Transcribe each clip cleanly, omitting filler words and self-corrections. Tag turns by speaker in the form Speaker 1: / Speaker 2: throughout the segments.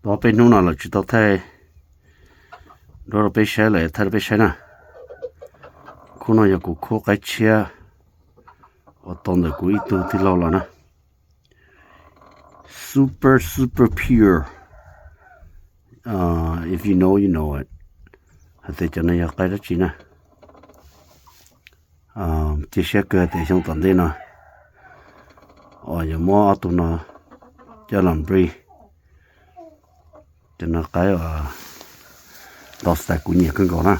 Speaker 1: ต่อไปนู่นน่ะเราจะต้องไทยเราไปใช้เลยถ้าไปใช้นะคุณอยากกูโคกเชียตอนเด็กกูอีตัวที่เราแล้วนะ super pure if you know you know it แต่จะไม่อยากไปแล้วจีนะจะเชื่อเกิดแต่ช่วงตอนนี้นะอย่ามัวเอาตัวน่ะจะลำบรีจะน่าใกล้ต่อสายกูเนี่ยขึ้นก่อนนะ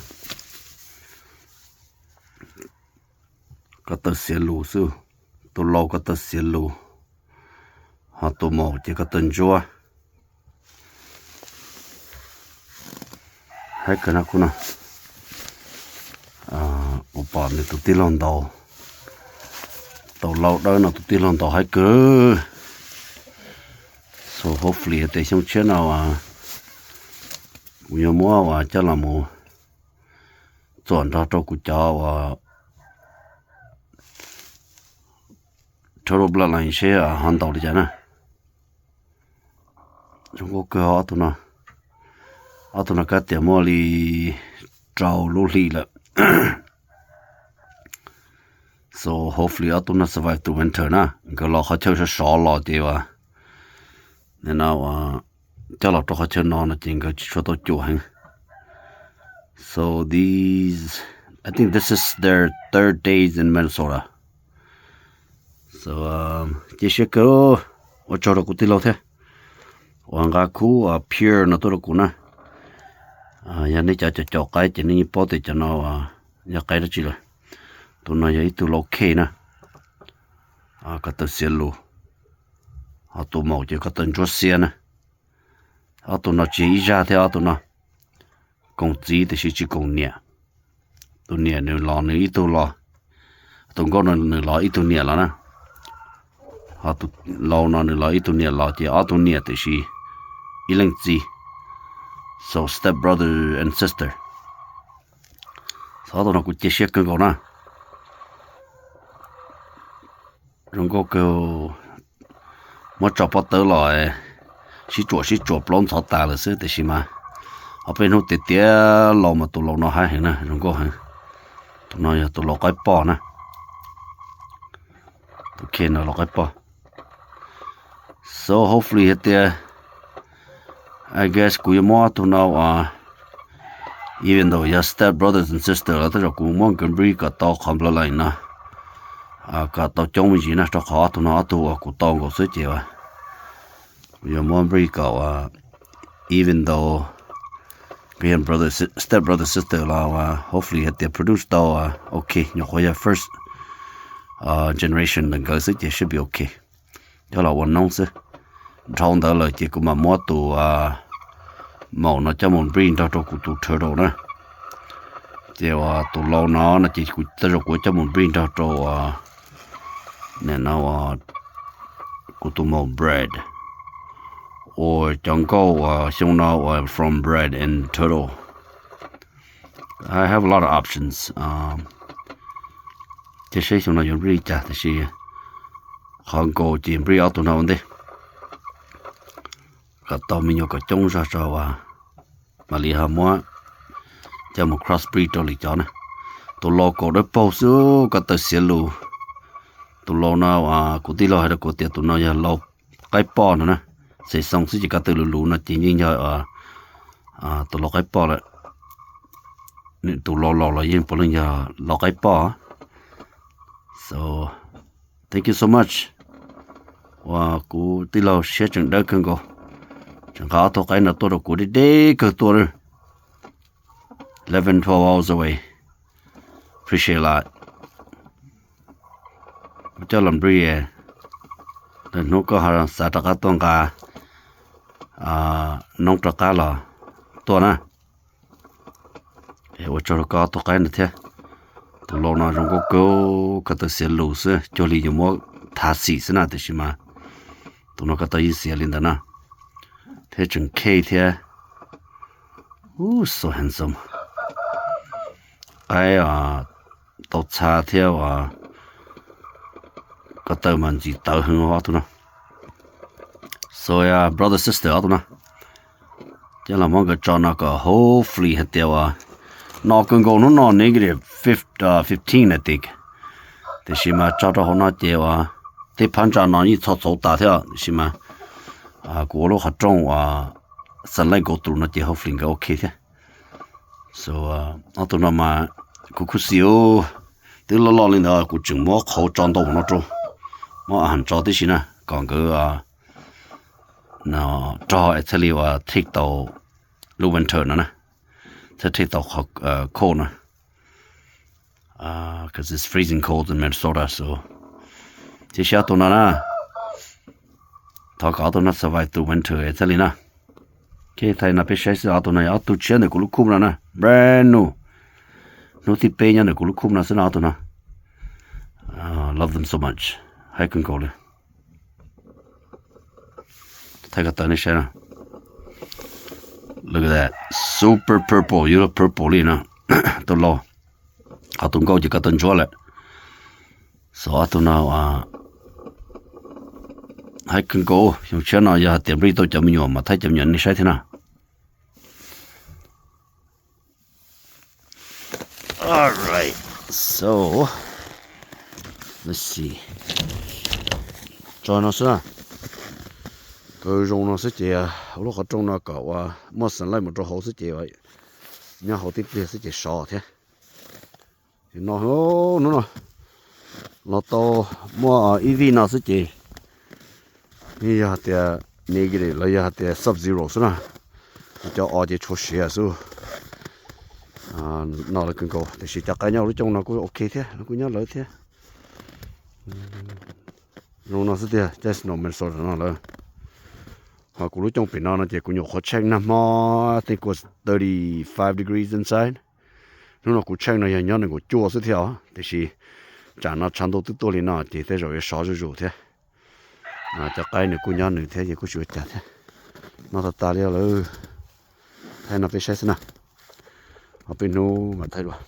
Speaker 1: ก็ตัดเสียลูสู้ตัวเราก็ตัดเสียลูหาตัวหมอจะก็ตันจัวให้กันนะคุณนะอุปนิตุติลอนดาวตัวเราได้นะตุติลอนดาวให้เกิด so hopefully แต่ช่วงเช้ากูยังมัวว่าจะละมูจวนเราตัวกูจะว่าtotal bloodline share หันต่อเลยจ้ะนะจงก็เกิดเอาตัวน่ะก็เตรียมว่าลีเจ้าลุลีละ so hopefully เอาตัวน่ะ survive the winter นะก็รอเขาเชื่อสอรอดีว่าเนี่ยนะว่าจะเราตัวเขาเชื่อนอนจริงก็ช่วยตัวจู่ให้ so these I think this is their third days in Minnesota so 这些个我找到古地老太我家苦pure 那多了古呢อย่างนี้จะจอกไก่จะนี่ปอติจะนออยากไก่ได้จีเลยตัวน้อยตัวโลเคนะก็ตัวเสียลูตัวหมอกจะก็ตัวจัวเสียนะตัวน้อยจีจ้าเท่าตัวน้อยกงจีแต่是จีกงเนี่ยตัวเนี่ยเนี่ยรอเนี่ยตัวรอตัวก็เนี่ยรอตัวเนี่ยแล้วนะตัวรอเนี่ยรอตัวเนี่ยรอจีตัวเนี่ยแต่是一零จีSo step brother and sister. So đó nó cũng chia sẻ cái câu na. Rồi có câu một chọc bắt tới lại, xí chuột plon thọ ta là xứ, tại sao mà ở bên hông tiệt lò mà tụi lò nó hay nè, rồi có hả? Tụi nó tụi lò cái bò nè, tụi kia nó lò cái bò. So hopefully hết there. I guess we want to know even though your step brothers and sisters là cũng mong cần bị cả tao không lo lại nè cả tao chống mình gì nè cho khó tụi nó tụi của tao có sức chịu we mong bị cả even though being brothers step brothers sister là hopefully they produce tao okay nhớ coi first generation đừng có sức chịu should be okay đó là one nông sức trong đó là chỉ có mà mua tụ màu nó cho một breed cho tụ turtle nữa thì tụ lâu nó chỉ có tụ cho một breed cho nên nó của tụ màu bread or trong câu xong nó from bread and turtle I have a lot of options chỉ sẽ xong nó dùng breed chả thì không có chỉ breed tụ nào đấy cả tao mình có trông ra mà li hà mua cho một crossbreed cho li cho nè tụi lo có đôi bao số cả tờ xe lù tụi lo nào cụ tí lo hay là cụ tiệt tụi nó giờ lo cái bò nữa nè sẽ xong chỉ cả từ lù nó chỉ như giờ tụi lo cái bò lại tụi lo là yên bỏ lên giờ lo cái bò so thank you so much và cụ tí lo share chừng đó cần cô chẳng có tôi cái nào tôi được của đi cơ tôi 11-12 hours away appreciate a lot cho làm bria để nó có hàng sa trà cá tôm cá nông trà cá là tôi nè để cho có tôi cái này thế tôi lâu nào trong có cái tôi sẽ lù sẽ cho lý do mua thả xỉ thế nào thì mà tôi nó có tới xỉ lên đó nè thế chừng K thế so handsome cái tàu xa thế có tờ mình chỉ tờ hơn hóa tụi nó so brother sister tụi nó จะละมันก็จอนะก็ hopefully เดียวนอกันก็นอ negative 15 I think แต่สิมาจอดหัวหน้าเดียวที่พันจานนี่ทดตาเถอะสิมากูรู้เขาจงสันไลก็ตรุนะเดียว hopefully ก็โอเคเถอะ so เอาตัวนั้นมากูสิโอที่ละลินกูจึงมั่วเขาจอนตัวนะจูมั่วอาหารจอที่สินะก่อนก็จอactually take 到 low winter นะจะ take 到cold นะbecause it's freezing cold in Minnesota so ที่下ตัวนั้น他搞到那 survive through winter actually นะที่ไทยนะไปใช้สิเอาตัวนั้นเอาตัวเชียนเนี่ยกูรู้คุ้มแล้วนะ brand new นู้ที่เป็นยังเนี่ยกูรู้คุ้มนะสิเอาตัวนั้นlove them so much ให้คุณกูเลยไทยก็ตัวนี้ใช่นะ look at that super purple ยูโร purple เลยนะตัวโลเอาตัวก็จะก็ตัวจั่วเลย so เอาตัวนั้นให้คุณกูอย่างเช่นอย่าเตรียมรีตัวจะมีอยู่มาไทยจะมีอย่างนี้ใช่ที่นะ all right so let's see จอนะสินะก็用那些节我好种那个没生来没做好些节然后的别些节少的然后那到没EV那些节你要的那个的了要的 sub-zero 是吧叫二节出血是那了更高但是大概鸟的种那个 OK 的那个鸟来的用那些的 just no man 说那了กูรู้จงเป็นนอนเจกูอยู่ขอเช็คนะมอ I think was 35 degrees inside นู่นกูเช็คนะยังย้อนกูจั่วสุดเดียวแต่สิจานน่ะชั้นตัวเลยนะเจแต่เรา也少就肉的จะใกล้เนี่ยกูย้อนหนึ่งเท่กูช่วยจัดน่าจะตาเลี้ยวเลยให้น่าไปใช้สินะเอาไปนู่นมาไทยด้วย